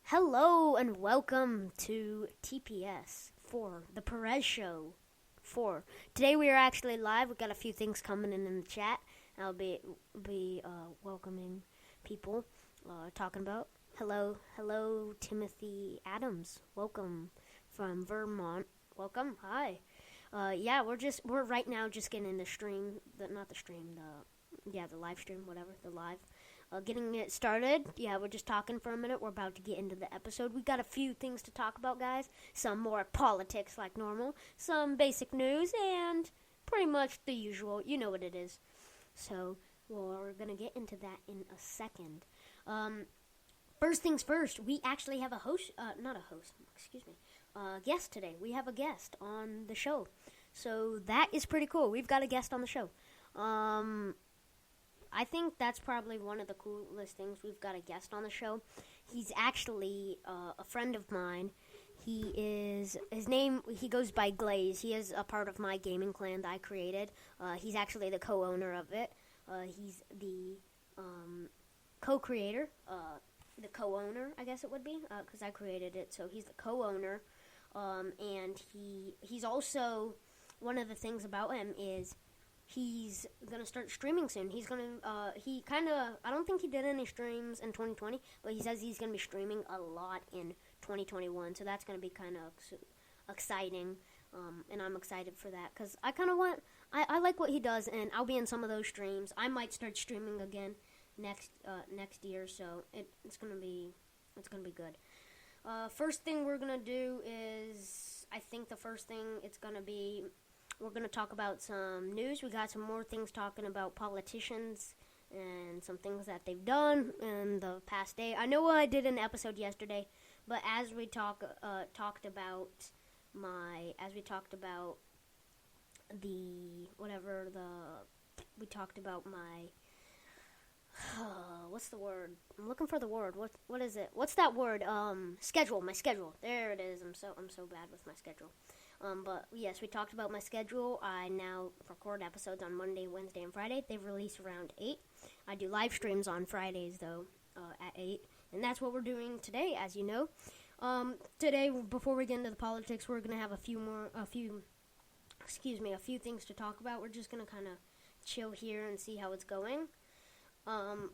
Hello and welcome to TPS for the Perez Show 4. Today we are actually live. We've got a few things coming in the chat. I'll be welcoming people, talking about. Hello, Timothy Adams. Welcome from Vermont. Welcome. Hi. We're right now just getting in the stream. The live stream, whatever, the live. Getting it started. Yeah, we're just talking for a minute. We're about to get into the episode. We got a few things to talk about, guys. Some more politics like normal, some basic news, and pretty much the usual. You know what it is. So, we're going to get into that in a second. First things first, we actually have a guest today. We have a guest on the show. So, that is pretty cool. We've got a guest on the show. I think that's probably one of the coolest things. We've got a guest on the show. He's actually a friend of mine. He goes by Glaze. He is a part of my gaming clan that I created. He's actually the co-owner of it. He's the co-creator, the co-owner, I guess it would be, because I created it. So he's the co-owner, and he's also, one of the things about him is he's going to start streaming soon. He's going to, I don't think he did any streams in 2020, but he says he's going to be streaming a lot in 2021, so that's going to be kind of exciting, and I'm excited for that, because I like what he does, and I'll be in some of those streams. I might start streaming again next year, so it's going to be good. First thing we're going to do is, I think the first thing it's going to be, we're going to talk about some news. We got some more things talking about politicians and some things that they've done in the past day. I know I did an episode yesterday, but as we talked about my what's the word? I'm looking for the word. What is it? What's that word? Schedule. My schedule. There it is. I'm so bad with my schedule. But yes, we talked about my schedule. I now record episodes on Monday, Wednesday, and Friday. They release around 8. I do live streams on Fridays, though, at 8. And that's what we're doing today, as you know. Today, before we get into the politics, we're going to have a few things to talk about. We're just going to kind of chill here and see how it's going.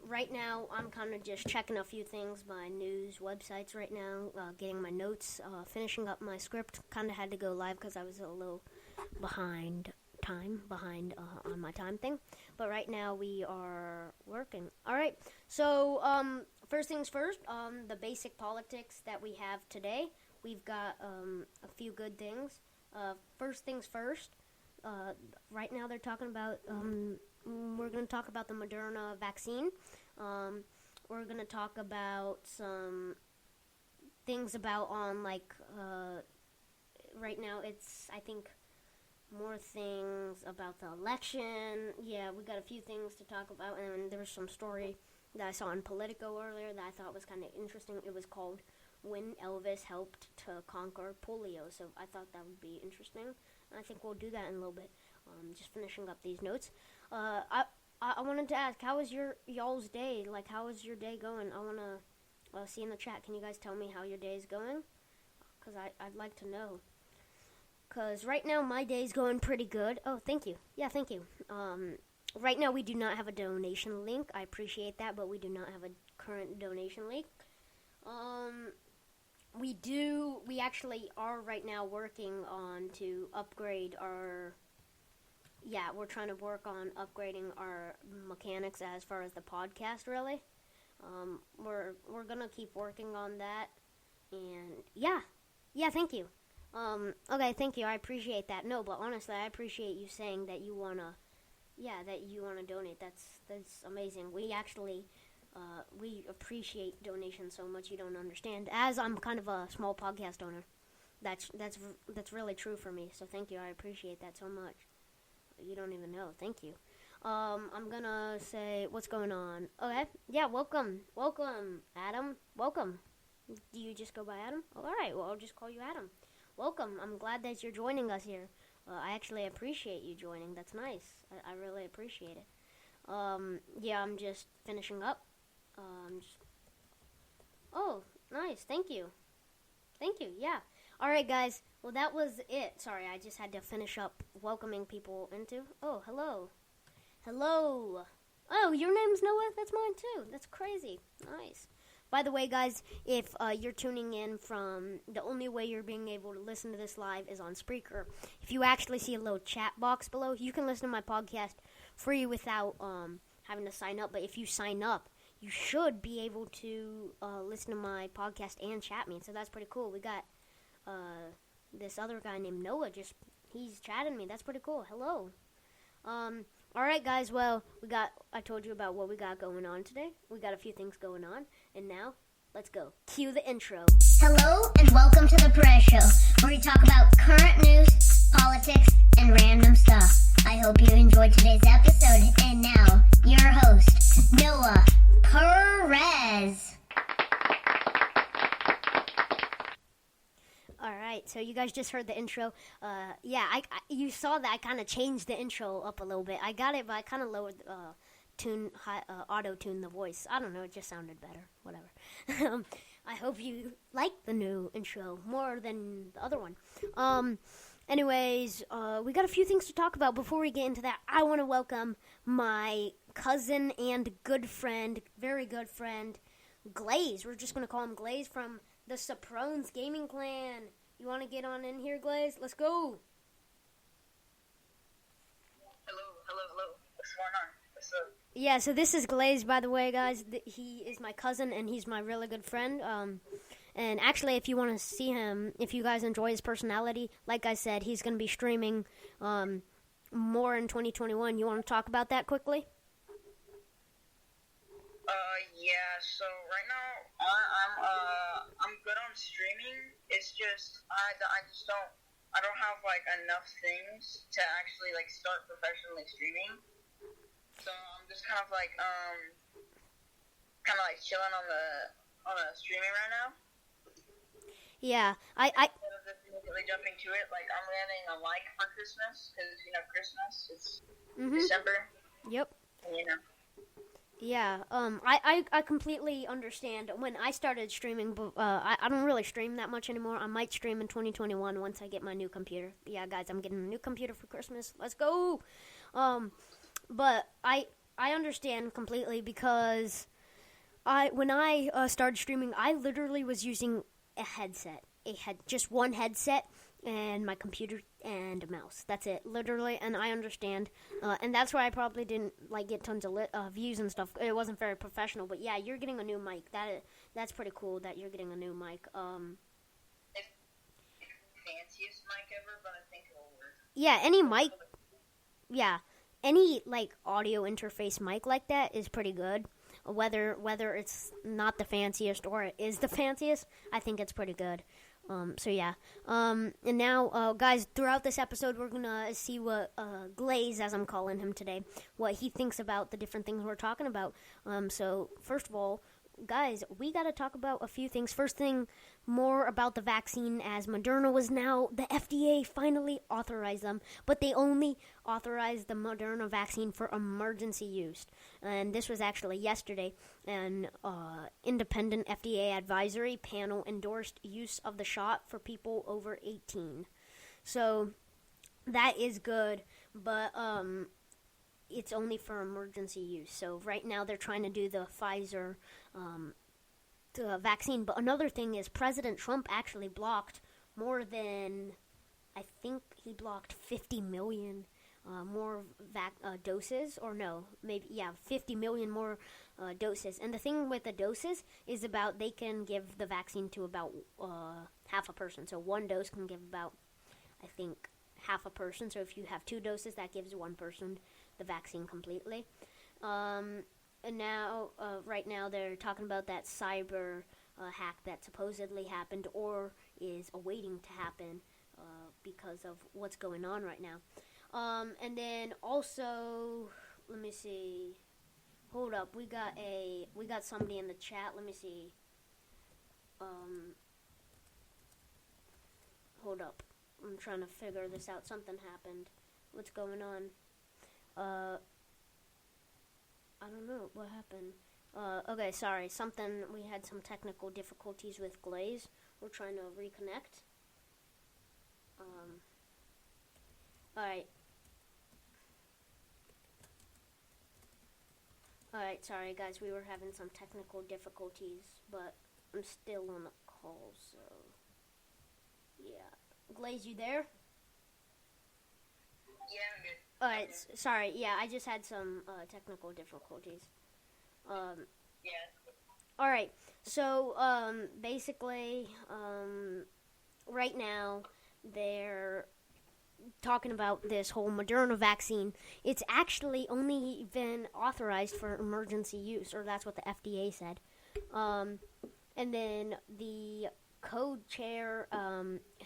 Right now, I'm kind of just checking a few things, my news websites right now, getting my notes, finishing up my script. Kind of had to go live because I was a little behind on my time thing. But right now, we are working. All right, so first things first, the basic politics that we have today. We've got a few good things. First things first, right now they're talking about... we're going to talk about the Moderna vaccine. We're going to talk about some things about right now it's, I think, more things about the election. Yeah, we got a few things to talk about, and there was some story that I saw in Politico earlier that I thought was kind of interesting. It was called When Elvis Helped to Conquer Polio, so I thought that would be interesting. And I think we'll do that in a little bit. Just finishing up these notes. I wanted to ask, how was y'all's day? Like, how is your day going? I want to see in the chat. Can you guys tell me how your day is going? Because I'd like to know. Because right now, my day's going pretty good. Oh, thank you. Yeah, thank you. Right now, we do not have a donation link. I appreciate that, but we do not have a current donation link. We actually are right now working on to upgrade our... Yeah, we're trying to work on upgrading our mechanics as far as the podcast, really. We're gonna keep working on that, and yeah, thank you. Okay, thank you. I appreciate that. No, but honestly, I appreciate you saying that you wanna donate. That's amazing. We actually, we appreciate donations so much you don't understand. As I'm kind of a small podcast owner, that's really true for me. So thank you. I appreciate that so much. You don't even know. Thank you. I'm gonna say what's going on. Okay. Yeah, welcome, Adam. Welcome. Do you just go by Adam? Oh, all right. Well, I'll just call you Adam. Welcome. I'm glad that you're joining us here. I actually appreciate you joining. That's nice. I really appreciate it. Yeah, I'm just finishing up. Oh, nice. Nice. Thank you. Yeah. All right, guys. Well, that was it. Sorry, I just had to finish up welcoming people into. Oh, hello. Hello. Oh, your name's Noah? That's mine too. That's crazy. Nice. By the way, guys, if you're tuning in from, the only way you're being able to listen to this live is on Spreaker. If you actually see a little chat box below, you can listen to my podcast free without having to sign up. But if you sign up, you should be able to listen to my podcast and chat me. So that's pretty cool. We got this other guy named Noah. He's chatting me. That's pretty cool. Hello. All right, guys. Well, I told you about what we got going on today. We got a few things going on, and now let's go. Cue the intro. Hello, and welcome to the Perez Show, where we talk about current news, politics, and random stuff. I hope you enjoyed today's episode. And now, your host, Noah Perez. All right, so you guys just heard the intro. You saw that I kind of changed the intro up a little bit. I got it, but I kind of lowered auto-tuned the voice. I don't know, it just sounded better. Whatever. I hope you like the new intro more than the other one. Anyways, we got a few things to talk about. Before we get into that, I want to welcome my cousin and good friend, very good friend, Glaze. We're just going to call him Glaze from the Soprones Gaming Clan. You want to get on in here, Glaze? Let's go. Hello. What's going on? What's up? Yeah, so this is Glaze, by the way, guys. He is my cousin, and he's my really good friend. And actually, if you want to see him, if you guys enjoy his personality, like I said, he's going to be streaming more in 2021. You want to talk about that quickly? Yeah, so right now, I'm good on streaming. It's just, I don't have, like, enough things to actually, like, start professionally streaming. So I'm just kind of chilling on the streaming right now. Yeah, Instead of just immediately jumping to it, like, I'm getting a like for Christmas, because, Christmas, it's December. Yep. And, Yeah, I completely understand. When I started streaming, I don't really stream that much anymore. I might stream in 2021 once I get my new computer. Yeah, guys, I'm getting a new computer for Christmas. Let's go! But I understand completely because when I started streaming, I literally was using a headset. Just one headset and my computer and a mouse. That's it, literally, and I understand. And that's why I probably didn't get tons of views and stuff. It wasn't very professional, but yeah, you're getting a new mic. That's pretty cool that you're getting a new mic. it's the fanciest mic ever, but I think it'll work. Yeah, any mic. Yeah, any audio interface mic like that is pretty good. Whether it's not the fanciest or it is the fanciest, I think it's pretty good. So yeah. And now, guys, throughout this episode, we're gonna see what Glaze, as I'm calling him today, what he thinks about the different things we're talking about. So first of all, guys, we gotta talk about a few things. First thing, more about the vaccine, as Moderna was now, the FDA finally authorized them, but they only authorized the Moderna vaccine for emergency use. And this was actually yesterday. An independent FDA advisory panel endorsed use of the shot for people over 18. So that is good, but it's only for emergency use. So right now they're trying to do the Pfizer the vaccine. But another thing is President Trump actually blocked more than, I think he blocked 50 million more doses, or no, maybe, yeah, 50 million more doses. And the thing with the doses is about they can give the vaccine to about half a person. So one dose can give about, I think, half a person. So if you have 2 doses, that gives one person the vaccine completely. And now, right now, they're talking about that cyber hack that supposedly happened or is awaiting to happen because of what's going on right now. And then also, let me see. Hold up, we got somebody in the chat. Let me see. Hold up, I'm trying to figure this out. Something happened. What's going on? I don't know what happened. Okay, sorry. We had some technical difficulties with Glaze. We're trying to reconnect. Alright. Alright, sorry guys, we were having some technical difficulties, but I'm still on the call, so... Yeah. Glaze, you there? Yeah, I'm good. Alright, sorry, yeah, I just had some technical difficulties. Yeah. Alright, so, basically, right now, they're talking about this whole Moderna vaccine. It's actually only been authorized for emergency use, or that's what the FDA said. And then the co-chair,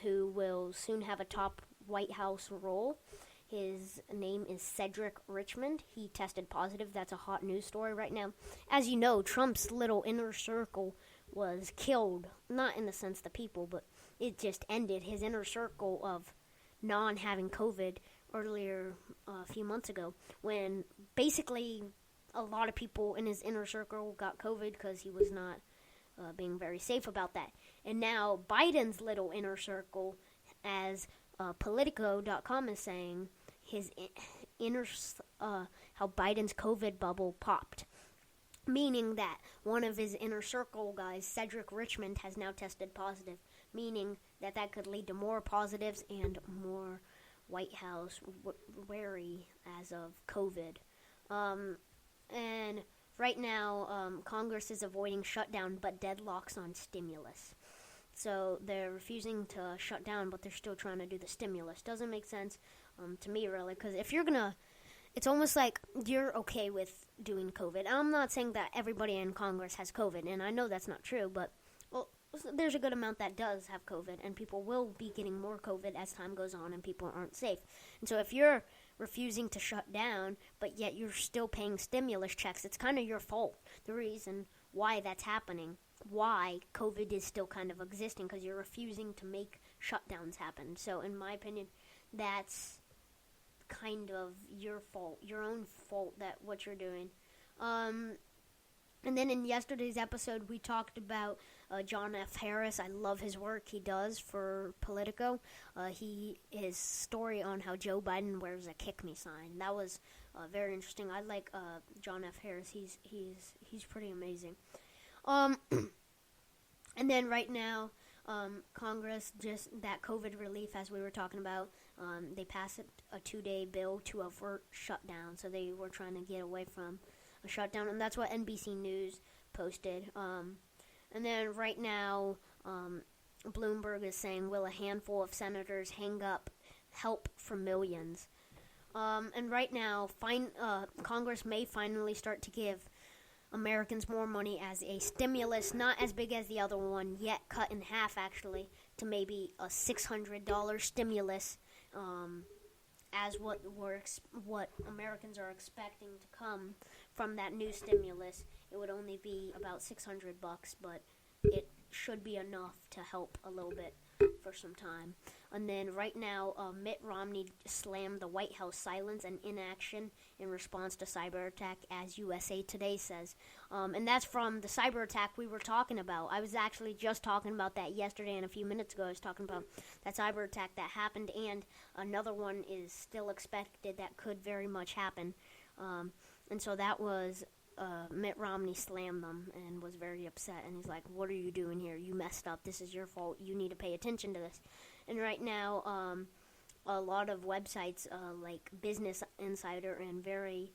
who will soon have a top White House role, his name is Cedric Richmond. He tested positive. That's a hot news story right now. As you know, Trump's little inner circle was killed. Not in the sense the people, but it just ended. His inner circle of non-having COVID earlier a few months ago, when basically a lot of people in his inner circle got COVID because he was not being very safe about that. And now Biden's little inner circle, as Politico.com is saying, his how Biden's COVID bubble popped. Meaning that one of his inner circle guys, Cedric Richmond, has now tested positive. Meaning that could lead to more positives and more White House wary as of COVID. And right now, Congress is avoiding shutdown, but deadlocks on stimulus. So they're refusing to shut down, but they're still trying to do the stimulus. Doesn't make sense to me, really, because if you're gonna... It's almost like you're okay with doing COVID. I'm not saying that everybody in Congress has COVID, and I know that's not true, but there's a good amount that does have COVID, and people will be getting more COVID as time goes on and people aren't safe. And so if you're refusing to shut down, but yet you're still paying stimulus checks, it's kind of your fault. The reason why that's happening, why COVID is still kind of existing, because you're refusing to make shutdowns happen. So in my opinion, that's kind of your fault, your own fault, that what you're doing. And then in yesterday's episode, we talked about John F. Harris. I love his work he does for Politico. His story on how Joe Biden wears a "kick me" sign. That was very interesting. I like John F. Harris. He's pretty amazing. And then right now, Congress, just that COVID relief, as we were talking about, they passed a 2-day bill to avert shutdown. So they were trying to get away from a shutdown, and that's what NBC News posted. And then right now, Bloomberg is saying, will a handful of senators hang up help for millions? And right now, Congress may finally start to give Americans more money as a stimulus, not as big as the other one, yet cut in half, actually, to maybe a $600 stimulus, as what Americans are expecting to come from that new stimulus. It would only be about $600, but it should be enough to help a little bit for some time. And then right now, Mitt Romney slammed the White House silence and inaction in response to cyber attack, as USA Today says. And that's from the cyber attack we were talking about. I was actually just talking about that yesterday, and a few minutes ago I was talking about that cyber attack that happened, and another one is still expected that could very much happen. And so that was... Mitt Romney slammed them and was very upset, and he's like, what are you doing here? You messed up. This is your fault. You need to pay attention to this. And right now, a lot of websites like Business Insider and very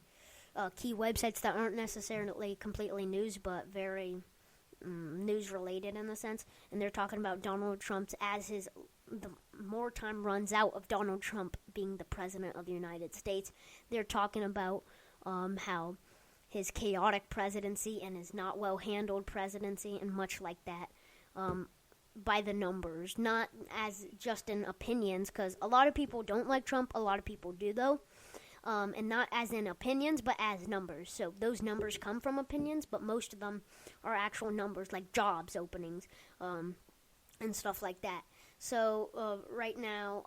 key websites that aren't necessarily completely news, but very news-related in a sense, and they're talking about Donald Trump's, the more time runs out of Donald Trump being the president of the United States, they're talking about how his chaotic presidency and his not well-handled presidency and much like that, by the numbers, not as just in opinions, because a lot of people don't like Trump, a lot of people do though, and not as in opinions, but as numbers. So those numbers come from opinions, but most of them are actual numbers, like jobs openings, and stuff like that. So right now,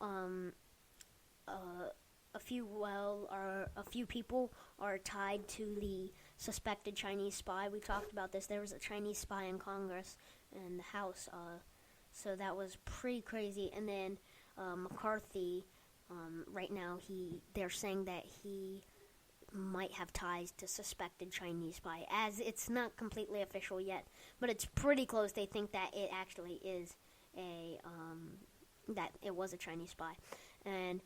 a few people are tied to the suspected Chinese spy. We talked about this. There was a Chinese spy in Congress and the House, so that was pretty crazy. And then McCarthy, right now, they're saying that he might have ties to suspected Chinese spy, as it's not completely official yet, but it's pretty close. They think that it actually is that it was a Chinese spy. And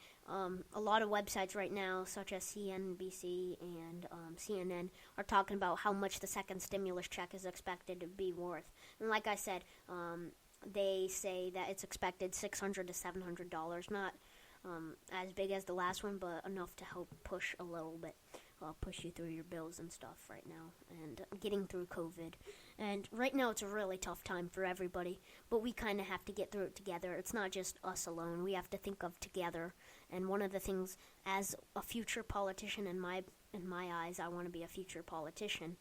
a lot of websites right now, such as CNBC and CNN, are talking about how much the second stimulus check is expected to be worth. And like I said, they say that it's expected $600 to $700, not as big as the last one, but enough to help push a little bit, push you through your bills and stuff right now, and getting through COVID. And right now it's a really tough time for everybody, but we kind of have to get through it together. It's not just us alone. We have to think of together. And one of the things, as a future politician, in my eyes, I want to be a future politician.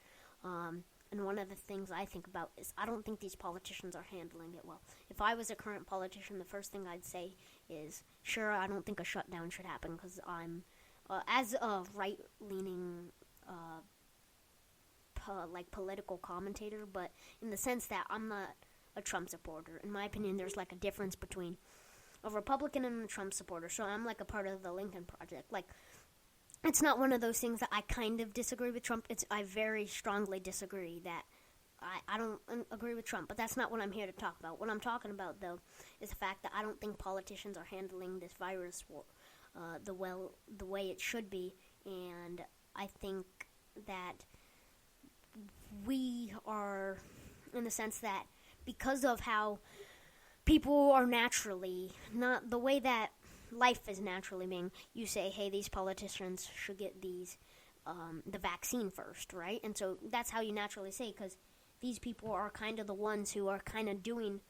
And one of the things I think about is I don't think these politicians are handling it well. If I was a current politician, the first thing I'd say is, sure, I don't think a shutdown should happen because I'm, as a right-leaning, political commentator, but in the sense that I'm not a Trump supporter. In my opinion, there's like a difference between a Republican and a Trump supporter. So I'm like a part of the Lincoln Project. Like, it's not one of those things that I kind of disagree with Trump. I very strongly disagree that I don't agree with Trump, but that's not what I'm here to talk about. What I'm talking about, though, is the fact that I don't think politicians are handling this virus the way it should be, and I think that we are, in the sense that because of how people are naturally, not the way that life is naturally being, you say, hey, these politicians should get the vaccine first, right? And so that's how you naturally say, because these people are kind of the ones who are kind of doing,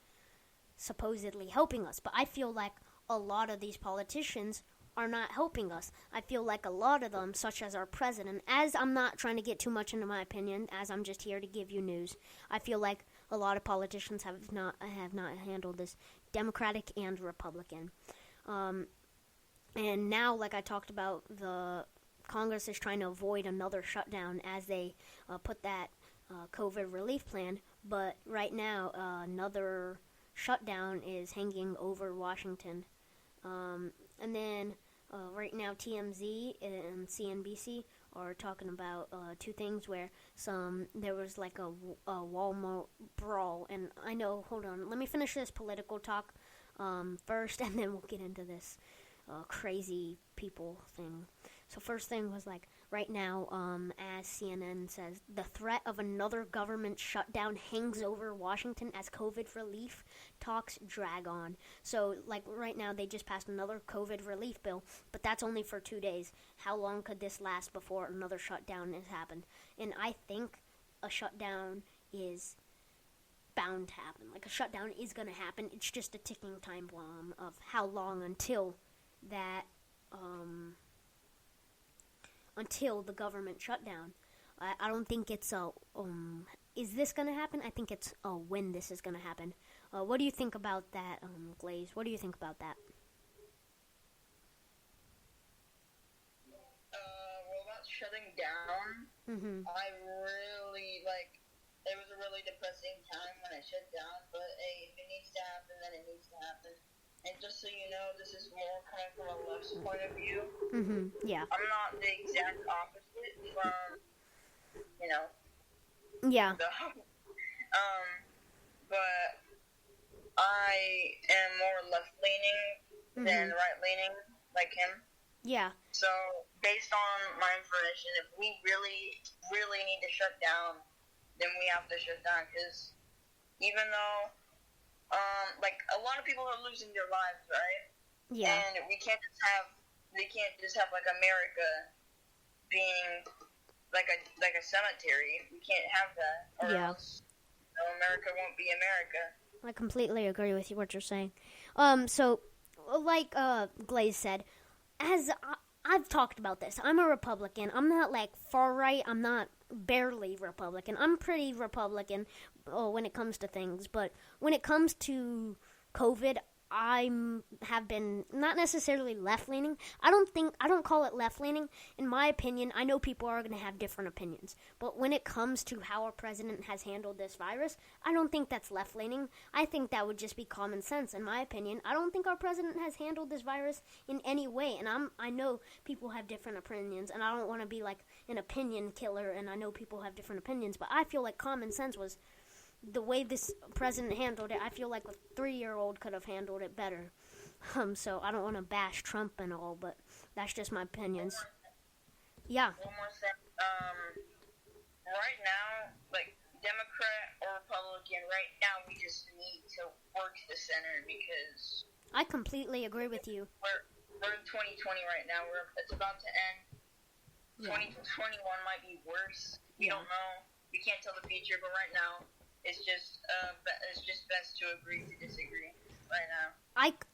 supposedly helping us. But I feel like a lot of these politicians are not helping us. I feel like a lot of them, such as our president, as I'm not trying to get too much into my opinion, as I'm just here to give you news, I feel like a lot of politicians have not handled this, Democratic and Republican. And now, like I talked about, the Congress is trying to avoid another shutdown as they put that COVID relief plan. But right now, another shutdown is hanging over Washington. And then right now, TMZ and CNBC are talking about two things where there was like a Walmart brawl. And I know, hold on, let me finish this political talk first, and then we'll get into this crazy people thing. So first thing was like, right now, as CNN says, the threat of another government shutdown hangs over Washington as COVID relief talks drag on. So like right now, they just passed another COVID relief bill, but that's only for 2 days. How long could this last before another shutdown has happened? And I think a shutdown is bound to happen. Like, a shutdown is going to happen. It's just a ticking time bomb of how long until that, until the government shutdown. I don't think it's is this going to happen? I think it's when this is going to happen. What do you think about that, Glaze? What do you think about that? Well, about shutting down, I really, it was a really depressing time when it shut down, but hey, if it needs to happen, then it needs to happen. And just so you know, this is more coming from a left's point of view. Yeah. I'm not the exact opposite from, Yeah. But I am more left-leaning than right-leaning, like him. Yeah. So, based on my information, if we really, really need to shut down, then we have to shut down, because even though, a lot of people are losing their lives, right? Yeah. And they can't just have like America being like a cemetery. We can't have that, or else America won't be America. I completely agree with you what you're saying. So, like Glaze said, as I've talked about this, I'm a Republican. I'm not like far right. I'm not barely Republican. I'm pretty Republican when it comes to things, but when it comes to COVID, have been not necessarily left-leaning. I don't call it left-leaning. In my opinion, I know people are going to have different opinions. But when it comes to how our president has handled this virus, I don't think that's left-leaning. I think that would just be common sense. In my opinion, I don't think our president has handled this virus in any way. And I know people have different opinions, and I don't want to be like an opinion killer, and I know people have different opinions. But I feel like common sense was the way this president handled it. I feel like a 3-year-old could have handled it better. So I don't want to bash Trump and all, but that's just my opinions. Yeah. One more thing. Right now, like, Democrat or Republican, right now we just need to work the center because I completely agree with you. We're in 2020 right now. It's about to end. Yeah. 2021 might be worse. We don't know. We can't tell the future, but right now, it's just best to agree to disagree right now.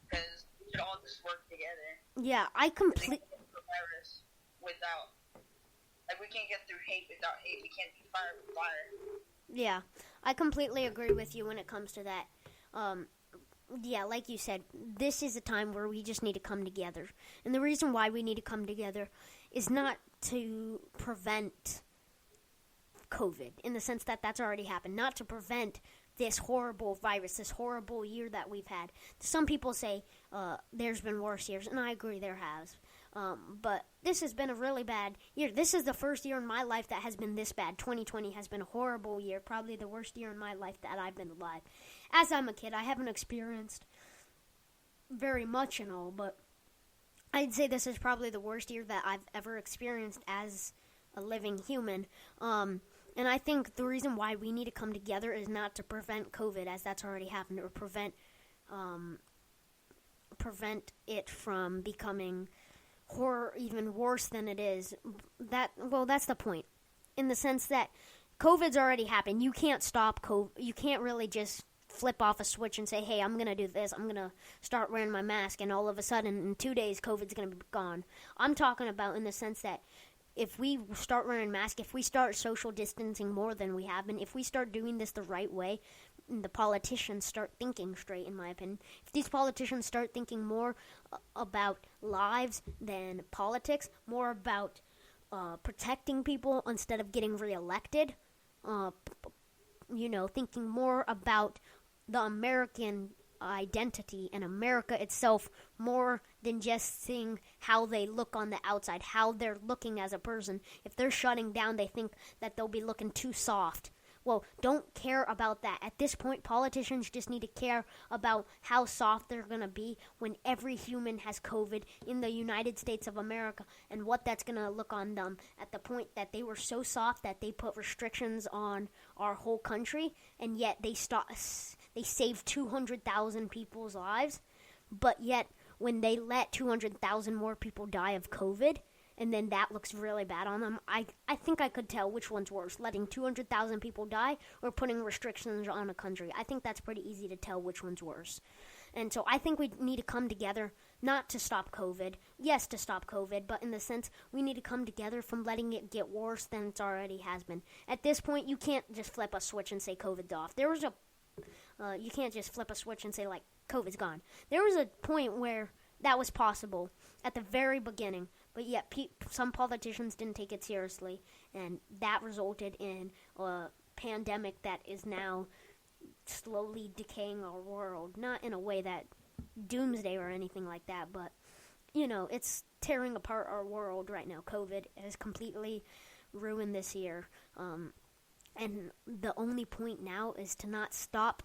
Because we should all just work together. Yeah, I completely. Without, like, we can't get through hate without hate. We can't be fire with fire. Yeah, I completely agree with you when it comes to that. Yeah, like you said, this is a time where we just need to come together. And the reason why we need to come together is not to prevent COVID, in the sense that that's already happened, not to prevent this horrible virus, this horrible year that we've had. Some people say there's been worse years, and I agree there has. But this has been a really bad year. This is the first year in my life that has been this bad. 2020 has been a horrible year, probably the worst year in my life that I've been alive. As I'm a kid, I haven't experienced very much and all, but I'd say this is probably the worst year that I've ever experienced as a living human. And I think the reason why we need to come together is not to prevent COVID, as that's already happened, or prevent it from becoming even worse than it is. That's the point. In the sense that COVID's already happened. You can't stop COVID. You can't really just flip off a switch and say, hey, I'm going to do this. I'm going to start wearing my mask, and all of a sudden, in 2 days, COVID's going to be gone. I'm talking about in the sense that if we start wearing masks, if we start social distancing more than we have been, if we start doing this the right way, the politicians start thinking straight, in my opinion. If these politicians start thinking more about lives than politics, more about protecting people instead of getting reelected, thinking more about the American identity and America itself more than just seeing how they look on the outside, how they're looking as a person. If they're shutting down, they think that they'll be looking too soft. Well, don't care about that. At this point, politicians just need to care about how soft they're going to be when every human has COVID in the United States of America, and what that's going to look on them at the point that they were so soft that they put restrictions on our whole country, and yet they saved 200,000 people's lives. But yet, when they let 200,000 more people die of COVID, and then that looks really bad on them, I think I could tell which one's worse, letting 200,000 people die or putting restrictions on a country. I think that's pretty easy to tell which one's worse. And so I think we need to come together, not to stop COVID. Yes, to stop COVID, but in the sense we need to come together from letting it get worse than it already has been. At this point, you can't just flip a switch and say COVID's off. You can't just flip a switch and say, like, COVID's gone. There was a point where that was possible at the very beginning, but yet some politicians didn't take it seriously, and that resulted in a pandemic that is now slowly decaying our world. Not in a way that doomsday or anything like that, but, it's tearing apart our world right now. COVID has completely ruined this year, and the only point now is to not stop.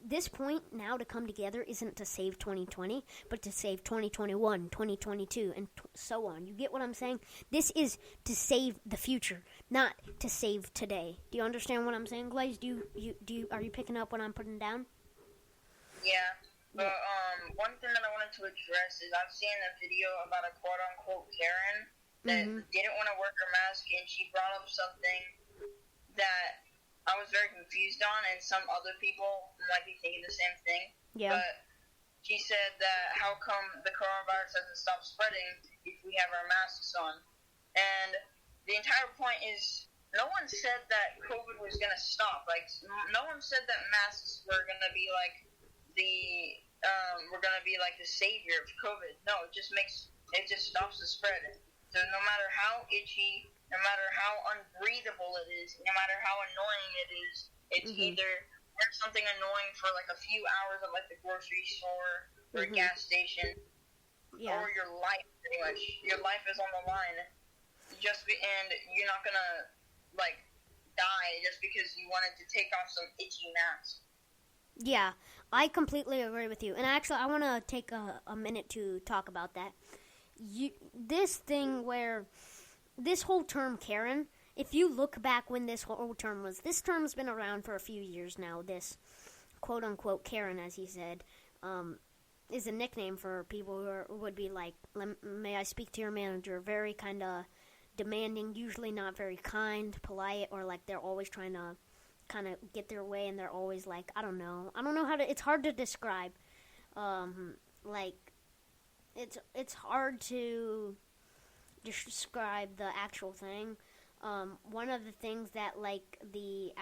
This point now to come together isn't to save 2020, but to save 2021, 2022, and so on. You get what I'm saying? This is to save the future, not to save today. Do you understand what I'm saying, Glaze? Are you picking up what I'm putting down? Yeah. But one thing that I wanted to address is I've seen a video about a quote-unquote Karen that didn't want to wear her mask, and she brought up something that I was very confused on, and some other people might be thinking the same thing. Yeah. But she said that how come the coronavirus doesn't stop spreading if we have our masks on? And the entire point is, no one said that COVID was going to stop. Like, no one said that masks were going to be like the we're gonna be like the savior of COVID. No, it just stops the spread. So no matter how itchy, no matter how unbreathable it is, no matter how annoying it is, it's either there's something annoying for like a few hours at like the grocery store or a gas station, or your life. Pretty much, your life is on the line. And you're not gonna like die just because you wanted to take off some itchy mask. Yeah, I completely agree with you. And actually, I want to take a minute to talk about that. This thing where this whole term Karen, if you look back when this whole term's been around for a few years now. This quote-unquote Karen, as he said, is a nickname for people who would be like, may I speak to your manager? Very kind of demanding, usually not very kind, polite, or like they're always trying to kind of get their way, and they're always like, I don't know how to, it's hard to describe, like, it's hard to describe the actual thing. One of the things that, like, the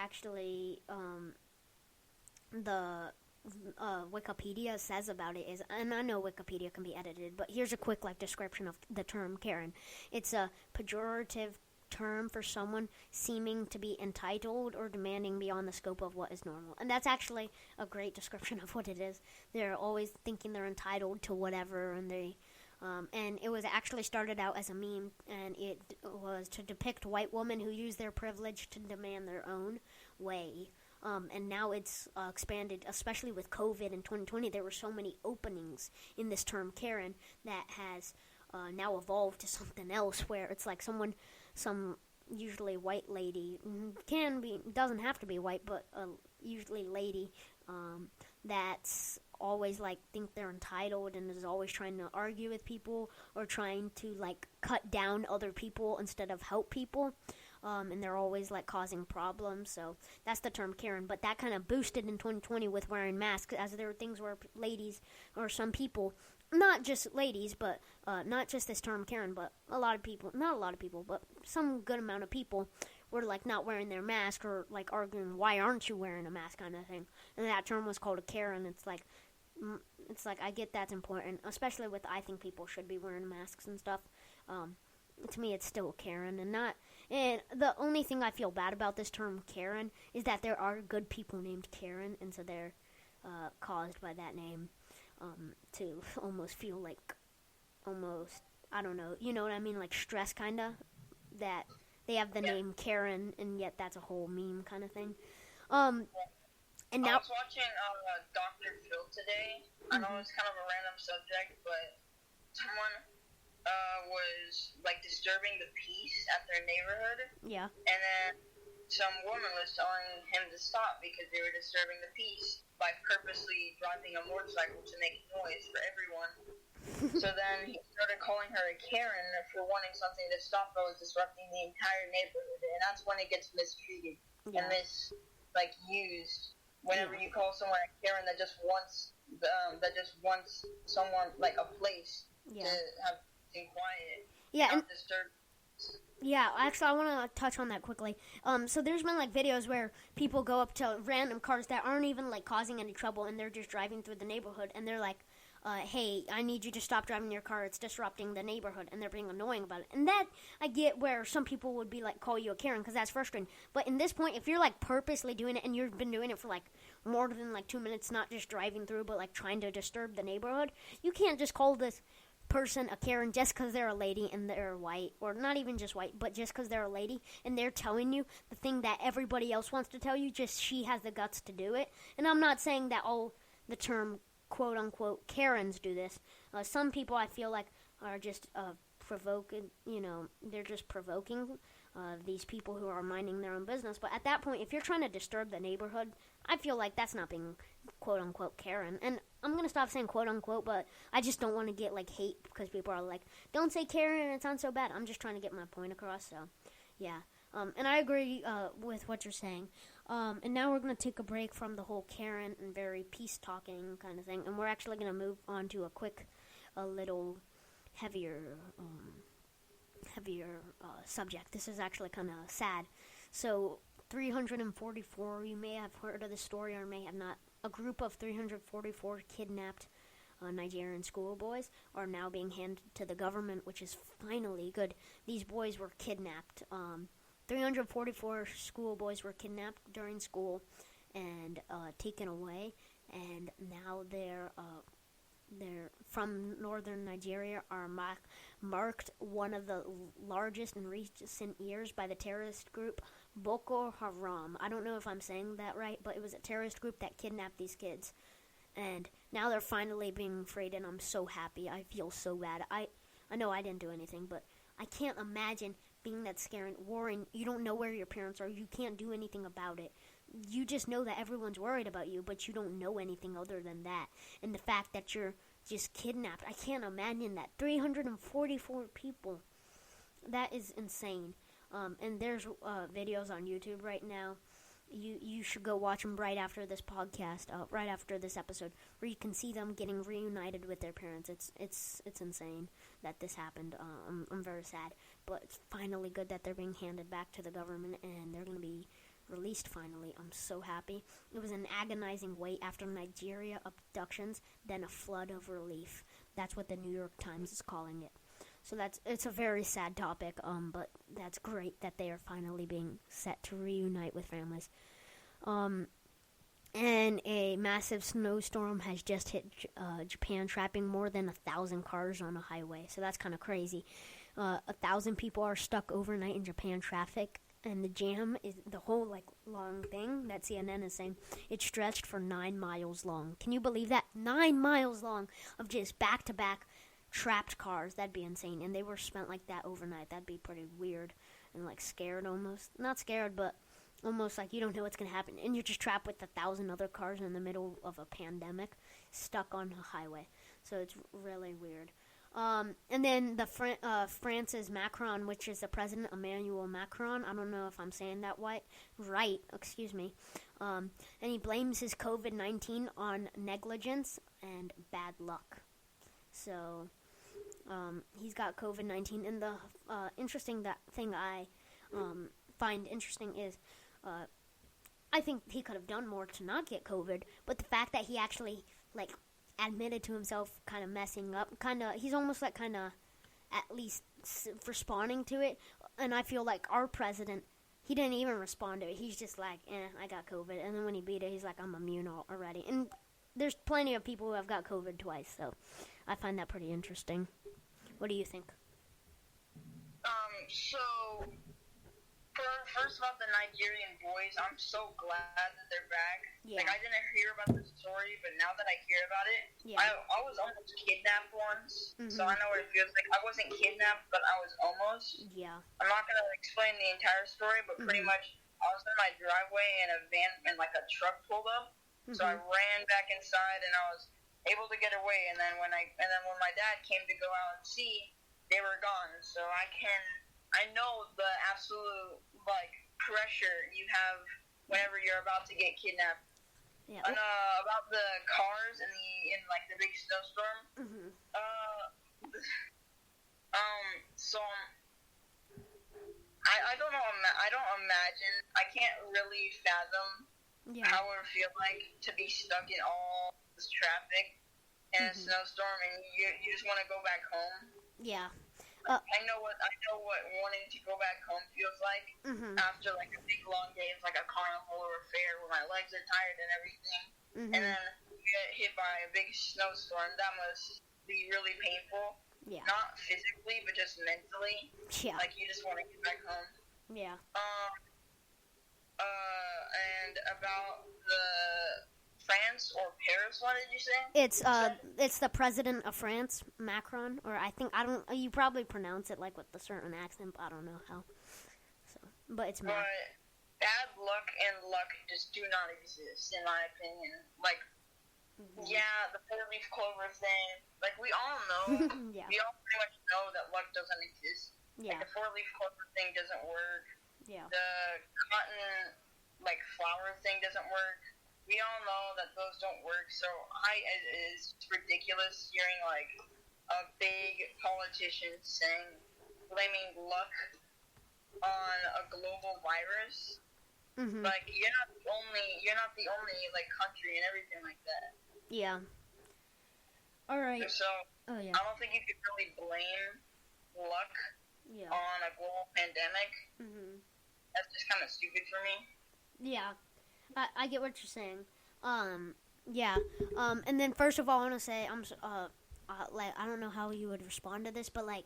Wikipedia says about it is, and I know Wikipedia can be edited, but here's a quick, like, description of the term Karen. It's a pejorative term for someone seeming to be entitled or demanding beyond the scope of what is normal. And that's actually a great description of what it is. They're always thinking they're entitled to whatever, and and it was actually started out as a meme, and it was to depict white women who use their privilege to demand their own way. And now it's expanded, especially with COVID in 2020. There were so many openings in this term Karen that has now evolved to something else, where it's like some usually white lady, doesn't have to be white, but usually lady, that's always like think they're entitled and is always trying to argue with people or trying to like cut down other people instead of help people. And they're always like causing problems. So that's the term Karen. But that kind of boosted in 2020 with wearing masks, as there were things where ladies or some people, not just ladies, but not just this term Karen, but not a lot of people, but some good amount of people were like not wearing their mask or like arguing, why aren't you wearing a mask, kind of thing. And that term was called a Karen. It's like I get that's important, especially with, I think people should be wearing masks and stuff. To me, it's still Karen, and the only thing I feel bad about this term Karen is that there are good people named Karen, and so they're caused by that name to almost feel like, I don't know, you know what I mean, like stress, kind of, that they have the name Karen, and yet that's a whole meme kind of thing. And now, I was watching Dr. Phil today. I know it's kind of a random subject, but someone was like disturbing the peace at their neighborhood. Yeah. And then some woman was telling him to stop because they were disturbing the peace by purposely driving a motorcycle to make noise for everyone. So then he started calling her a Karen for wanting something to stop that was disrupting the entire neighborhood, and that's when it gets mistreated and used. Whenever you call someone a Karen that just wants someone, like a place to have something quiet, not disturb. Yeah, actually, I want to touch on that quickly. So there's been like videos where people go up to random cars that aren't even like causing any trouble, and they're just driving through the neighborhood, and they're like, hey, I need you to stop driving your car, it's disrupting the neighborhood, and they're being annoying about it. And that, I get where some people would be like, call you a Karen, because that's frustrating. But in this point, if you're like purposely doing it, and you've been doing it for like more than like 2 minutes, not just driving through, but like trying to disturb the neighborhood, you can't just call this person a Karen just because they're a lady and they're white, or not even just white, but just because they're a lady and they're telling you the thing that everybody else wants to tell you, just she has the guts to do it. And I'm not saying that all the term quote-unquote Karens do this. Some people, I feel like, are just provoking, they're just provoking these people who are minding their own business. But at that point, if you're trying to disturb the neighborhood, I feel like that's not being quote-unquote Karen. And I'm going to stop saying quote-unquote, but I just don't want to get like hate because people are like, don't say Karen, it sounds so bad. I'm just trying to get my point across, so yeah. And I agree with what you're saying. And now we're going to take a break from the whole Karen and very peace-talking kind of thing, and we're actually going to move on to a little heavier subject. This is actually kind of sad. So, 344, you may have heard of this story or may have not a group of 344 kidnapped Nigerian schoolboys are now being handed to the government, which is finally good. These boys were kidnapped. 344 schoolboys were kidnapped during school and taken away, and now they're from northern Nigeria, are marked one of the largest in recent years by the terrorist group Boko Haram. I don't know if I'm saying that right, but it was a terrorist group that kidnapped these kids. And now they're finally being freed, and I'm so happy. I feel so bad. I know I didn't do anything, but I can't imagine being that scared, worrying. You don't know where your parents are. You can't do anything about it. You just know that everyone's worried about you, but you don't know anything other than that. And the fact that you're just kidnapped, I can't imagine that. 344 people. That is insane. And there's videos on YouTube right now. You should go watch them right after this podcast, right after this episode, where you can see them getting reunited with their parents. It's insane that this happened. I'm very sad, but it's finally good that they're being handed back to the government and they're going to be released finally. I'm so happy. It was an agonizing wait after Nigeria abductions, then a flood of relief. That's what the New York Times is calling it. So it's a very sad topic, but that's great that they are finally being set to reunite with families. And a massive snowstorm has just hit Japan, trapping more than 1,000 cars on a highway. So that's kind of crazy. 1,000 people are stuck overnight in Japan traffic, and the jam is the whole long thing that CNN is saying. It's stretched for 9 miles long. Can you believe that? 9 miles long of just back-to-back trapped cars. That'd be insane. And they were spent like that overnight. That'd be pretty weird and scared almost. Not scared, but almost like you don't know what's going to happen. And you're just trapped with 1,000 other cars in the middle of a pandemic, stuck on a highway. So it's really weird. And then France's Macron, which is the president, Emmanuel Macron. I don't know if I'm saying that right. Excuse me. And he blames his COVID-19 on negligence and bad luck. So he's got COVID-19, and the interesting thing I find interesting is I think he could have done more to not get COVID, but the fact that he actually admitted to himself kind of messing up, he's almost at least responding to it, and I feel like our president, he didn't even respond to it. He's just I got COVID, and then when he beat it, he's like, I'm immune already, and there's plenty of people who have got COVID twice, so I find that pretty interesting. What do you think? So, first about the Nigerian boys, I'm so glad that they're back. Yeah. I didn't hear about the story, but now that I hear about it, yeah. I was almost kidnapped once, so I know what it feels like. I wasn't kidnapped, but I was almost. Yeah. I'm not going to explain the entire story, but pretty much I was in my driveway and a van and a truck pulled up, so I ran back inside and I was able to get away, and then when my dad came to go out and see, they were gone. So I know the absolute pressure you have whenever you're about to get kidnapped. Yeah. And about the cars in the big snowstorm. So I don't know. I don't imagine. I can't really fathom how it would feel like to be stuck in all this traffic and a snowstorm, and you just want to go back home. Yeah. I know what wanting to go back home feels like after a big long day. It's like a carnival or a fair where my legs are tired and everything, and then you get hit by a big snowstorm. That must be really painful. Yeah. Not physically, but just mentally. Yeah. You just want to get back home. Yeah. And about the France or Paris, what did you say? It's the president of France, Macron, or you probably pronounce it with a certain accent, but I don't know how. So, but it's Macron. But bad luck and luck just do not exist, in my opinion. Yeah, the four-leaf clover thing. We all know. Yeah. We all pretty much know that luck doesn't exist. Yeah. The four-leaf clover thing doesn't work. Yeah. The cotton, flower thing doesn't work. We all know that those don't work. So it's ridiculous hearing a big politician blaming luck on a global virus. Mhm. Like, you're not the only, like, country and everything like that. Yeah. All right. So, Oh yeah. I don't think you could really blame luck Yeah. on a global pandemic. Mhm. That's just kind of stupid for me. Yeah. I get what you're saying. Yeah. And then first of all, I want to say like I don't know how you would respond to this, but like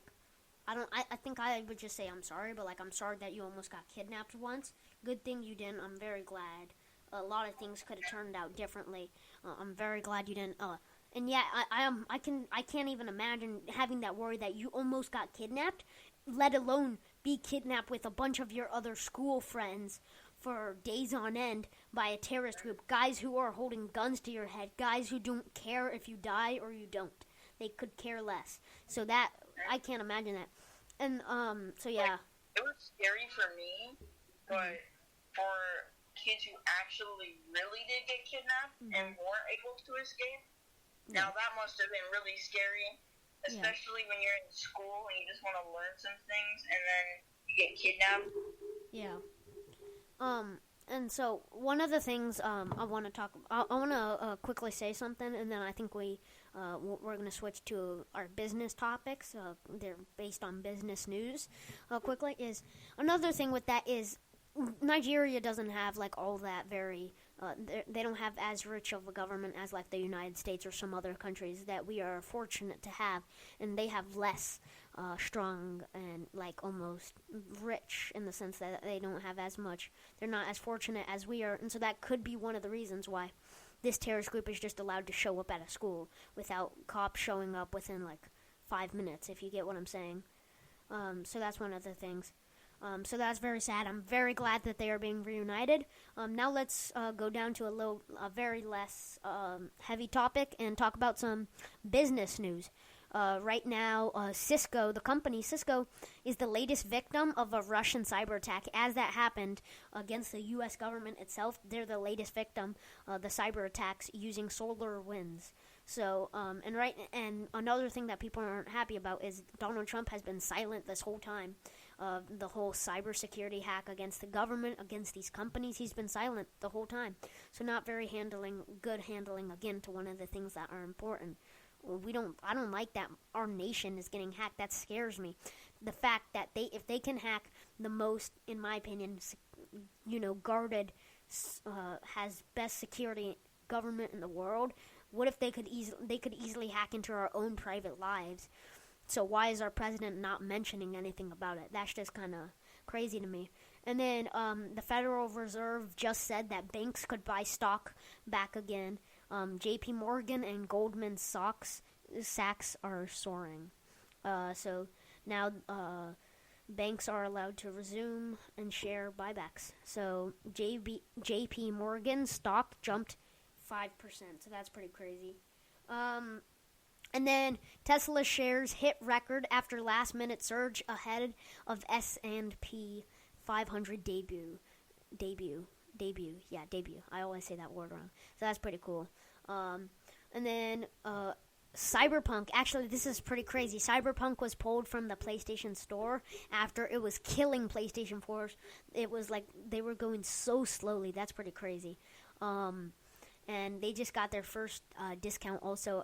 I think I would just say I'm sorry, but like I'm sorry that you almost got kidnapped once. Good thing you didn't. I'm very glad. A lot of things could have turned out differently. I'm very glad you didn't. And yeah, I can't even imagine having that worry that you almost got kidnapped, let alone be kidnapped with a bunch of your other school friends for days on end by a terrorist group. Guys who are holding guns to your head. Guys who don't care if you die or you don't. They could care less. So that I can't imagine that. And so yeah. Like, it was scary for me, but for kids who actually really did get kidnapped and weren't able to escape, now that must have been really scary, especially when you're in school and you just want to learn some things and then you get kidnapped. Yeah. And so one of the things I want to talk. I want to quickly say something, and then I think we're going to switch to our business topics. They're based on business news. Quickly is another thing with that is Nigeria doesn't have like all that very. They don't have as rich of a government as like the United States or some other countries that we are fortunate to have, and they have less strong and like almost rich in the sense that they don't have as much. They're not as fortunate as we are, and so that could be one of the reasons why this terrorist group is just allowed to show up at a school without cops showing up within like 5 minutes, if you get what I'm saying. So that's one of the things. So that's very sad. I'm very glad that they are being reunited. Now let's go down to a very less heavy topic and talk about some business news. Right now, Cisco, the company Cisco, is the latest victim of a Russian cyber attack. As that happened against the U.S. government itself, they're the latest victim. The cyber attacks using solar winds. So, and another thing that people aren't happy about is Donald Trump has been silent this whole time. The whole cybersecurity hack against the government, against these companies, he's been silent the whole time. So not very good handling again to one of the things that are important. I don't like that our nation is getting hacked. That scares me. The fact that if they can hack the most, in my opinion, guarded, has best security government in the world, what if they could easily hack into our own private lives? So why is our president not mentioning anything about it? That's just kind of crazy to me. And then the Federal Reserve just said that banks could buy stock back again. J.P. Morgan and Goldman Sachs are soaring. So now banks are allowed to resume and share buybacks. So J.P. Morgan stock jumped 5%. So that's pretty crazy. And then Tesla shares hit record after last-minute surge ahead of S&P 500 debut. I always say that word wrong. So that's pretty cool. And then Cyberpunk. Actually, this is pretty crazy. Cyberpunk was pulled from the PlayStation Store after it was killing PlayStation 4s. It was like they were going so slowly. That's pretty crazy. And they just got their first discount also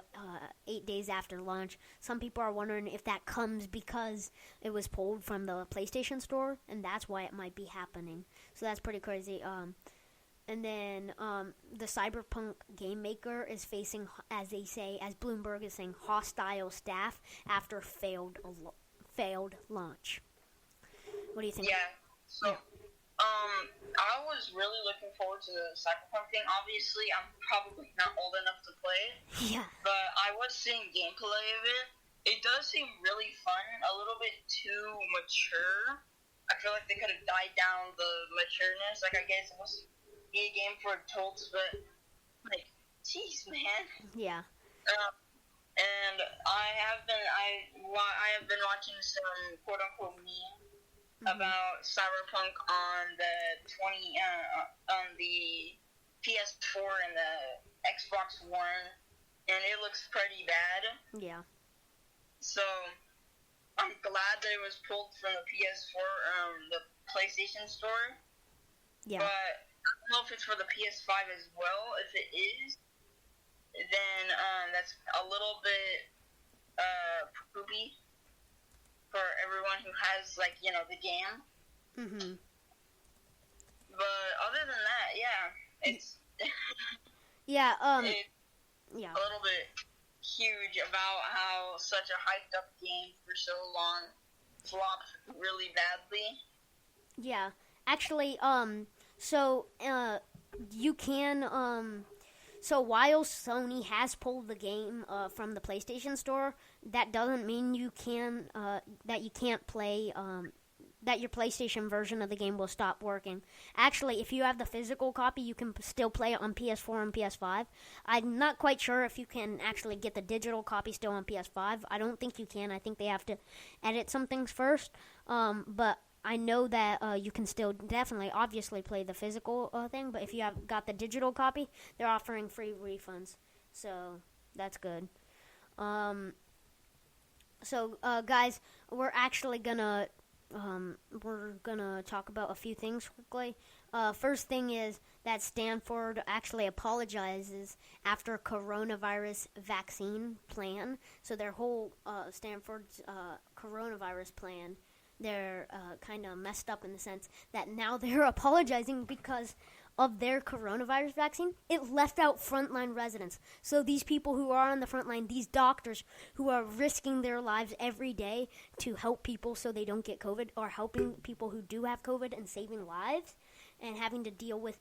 8 days after launch. Some people are wondering if that comes because it was pulled from the PlayStation Store, and that's why it might be happening. So that's pretty crazy. And then the Cyberpunk game maker is facing, as Bloomberg is saying, hostile staff after failed launch. What do you think? Yeah. So. I was really looking forward to the Cyberpunk thing. Obviously, I'm probably not old enough to play it. Yeah. But I was seeing gameplay of it. It does seem really fun, a little bit too mature. I feel like they could have died down the matureness. Like, I guess it was be a game for adults, but, like, jeez, man. Yeah. And I have been watching some quote-unquote memes about Cyberpunk on the on the PS4 and the Xbox One, and it looks pretty bad. Yeah. So I'm glad that it was pulled from the PS4, the PlayStation Store, Yeah. But I don't know if it's for the PS5 as well. If it is, then that's a little bit poopy for everyone who has, like, you know, the game. Mm-hmm. But other than that, yeah, it's Yeah, it's yeah. a little bit huge about how such a hyped up game for so long flopped really badly. Yeah. Actually, so, you can, so while Sony has pulled the game, from the PlayStation Store, that doesn't mean you can, that you can't play, that your PlayStation version of the game will stop working. Actually, if you have the physical copy, you can still play it on PS4 and PS5. I'm not quite sure if you can actually get the digital copy still on PS5. I don't think you can. I think they have to edit some things first. But I know that you can still definitely, obviously, play the physical thing. But if you have got the digital copy, they're offering free refunds. So that's good. So, guys, we're actually gonna talk about a few things quickly. First thing is that Stanford actually apologizes after coronavirus vaccine plan. So their whole Stanford's coronavirus plan, they're kind of messed up in the sense that now they're apologizing because of their coronavirus vaccine. It left out frontline residents. So these people who are on the front line, these doctors who are risking their lives every day to help people so they don't get COVID, or helping people who do have COVID and saving lives, and having to deal with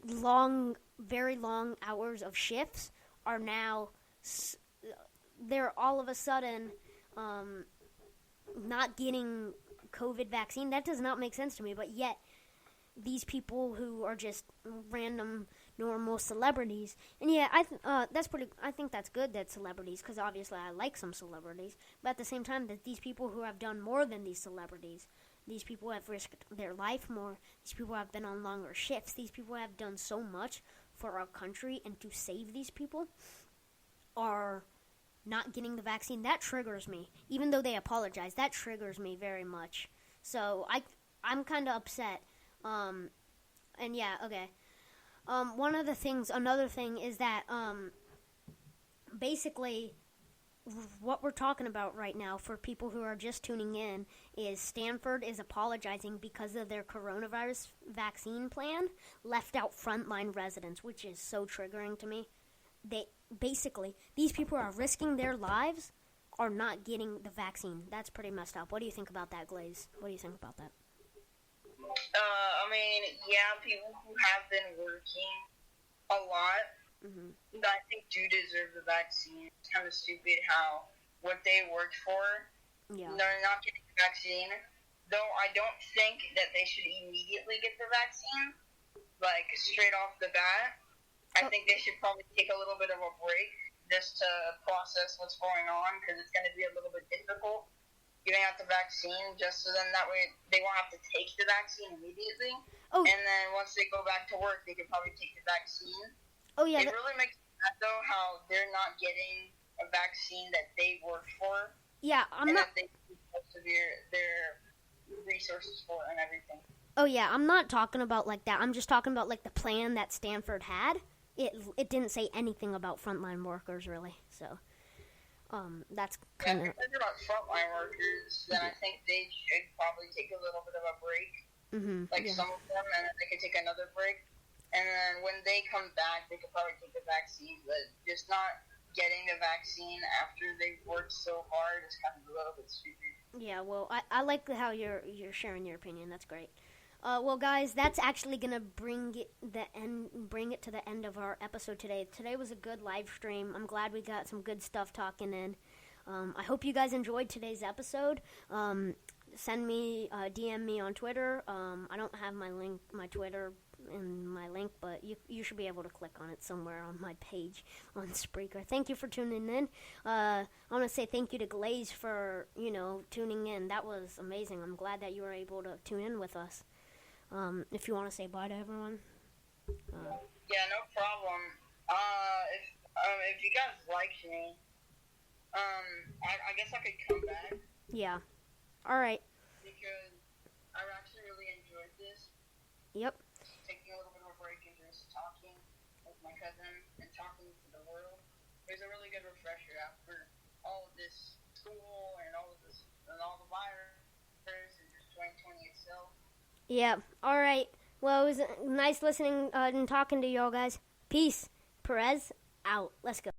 long, very long hours of shifts, are now, they're all of a sudden not getting COVID vaccine. That does not make sense to me, but yet these people who are just random, normal celebrities, and yeah, I think that's good that celebrities, because obviously I like some celebrities, but at the same time that these people who have done more than these celebrities, these people have risked their life more, these people have been on longer shifts, these people have done so much for our country and to save these people, are not getting the vaccine. That triggers me. Even though they apologize, that triggers me very much. So I'm kind of upset. And yeah, okay. Another thing is that, basically, what we're talking about right now, for people who are just tuning in, is Stanford is apologizing because of their coronavirus vaccine plan left out frontline residents, which is so triggering to me. Basically, these people are risking their lives, are not getting the vaccine. That's pretty messed up. What do you think about that, Glaze? What do you think about that? I mean, yeah, people who have been working a lot, I think do deserve the vaccine. It's kind of stupid how what they worked for, they're not getting the vaccine. Though I don't think that they should immediately get the vaccine, like straight off the bat. I think they should probably take a little bit of a break just to process what's going on, because it's going to be a little bit difficult getting out the vaccine, just so then that way they won't have to take the vaccine immediately. And then once they go back to work, they can probably take the vaccine. It really makes me mad, though, how they're not getting a vaccine that they worked for. Yeah, that they use most of their resources for and everything. Oh yeah, I'm not talking about like that. I'm just talking about like the plan that Stanford had. It didn't say anything about frontline workers, really. So that's kind of. If you're about frontline workers, then I think they should probably take a little bit of a break, some of them, and then they could take another break. And then when they come back, they could probably take the vaccine, but just not getting the vaccine after they've worked so hard is kind of a little bit stupid. Yeah, well, I like how you're sharing your opinion. That's great. Well, guys, that's actually gonna bring it to the end of our episode today. Today was a good live stream. I'm glad we got some good stuff talking in. I hope you guys enjoyed today's episode. Send me, DM me on Twitter. I don't have my Twitter in my link, but you should be able to click on it somewhere on my page on Spreaker. Thank you for tuning in. I want to say thank you to Glaze for tuning in. That was amazing. I'm glad that you were able to tune in with us. If you want to say bye to everyone. Yeah, no problem. If you guys liked me, I guess I could come back. Yeah. All right. Because I actually really enjoyed this. Yep. break and just talking with my cousin and talking to the world. It was a really good refresher after all of this school and all of this and all the virus and just 2020 itself. Yeah. All right. Well, it was nice listening and talking to y'all guys. Peace. Perez out. Let's go.